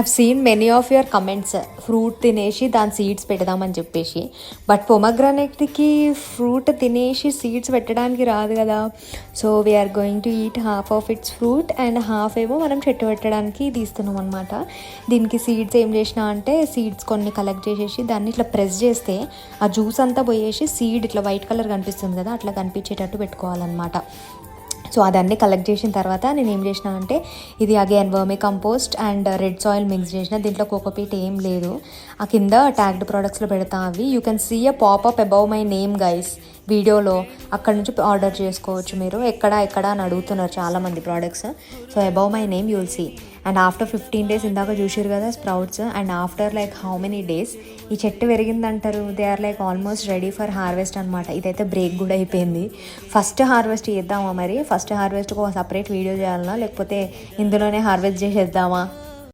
Have seen many of your comments fruit తినేసి దాని seeds పెడదామని చెప్పేసి. బట్ పొమగ్రానైట్కి ఫ్రూట్ తినేసి సీడ్స్ పెట్టడానికి రాదు కదా. So we are going to eat half of its fruit and half ఏమో మనం చెట్టు పెట్టడానికి తీస్తున్నాం అనమాట. దీనికి సీడ్స్ ఏం చేసినా అంటే సీడ్స్ కొన్ని కలెక్ట్ చేసేసి దాన్ని ఇట్లా ప్రెస్ చేస్తే ఆ జ్యూస్ అంతా పోయేసి సీడ్ ఇట్లా వైట్ కలర్ కనిపిస్తుంది కదా, అట్లా కనిపించేటట్టు పెట్టుకోవాలన్నమాట. సో అదన్నీ కలెక్ట్ చేసిన తర్వాత నేను ఏం చేసిన అంటే ఇది again vermi compost and red soil mix చేసిన. దీంట్లో కోకోపీట్ ఏం లేదు. ఆ కింద ట్యాగ్డ్ ప్రోడక్ట్స్లో పెడతా అవి. You can see a popup above my name guys వీడియోలో. అక్కడ నుంచి ఆర్డర్ చేసుకోవచ్చు మీరు. ఎక్కడ అని అడుగుతున్నారు చాలామంది products. So above my name you will see. And after 15 days ఇందాక చూసారు కదా sprouts. And after like how many days ఈ చెట్టు పెరిగిందంటారు. They are like almost ready for harvest అనమాట. ఇదైతే బ్రేక్ కూడా అయిపోయింది. ఫస్ట్ హార్వెస్ట్ చేద్దామా మరి? ఫస్ట్ హార్వెస్ట్కి ఒక సపరేట్ వీడియో చేయాలన్నా లేకపోతే ఇందులోనే హార్వెస్ట్ చేసేద్దామా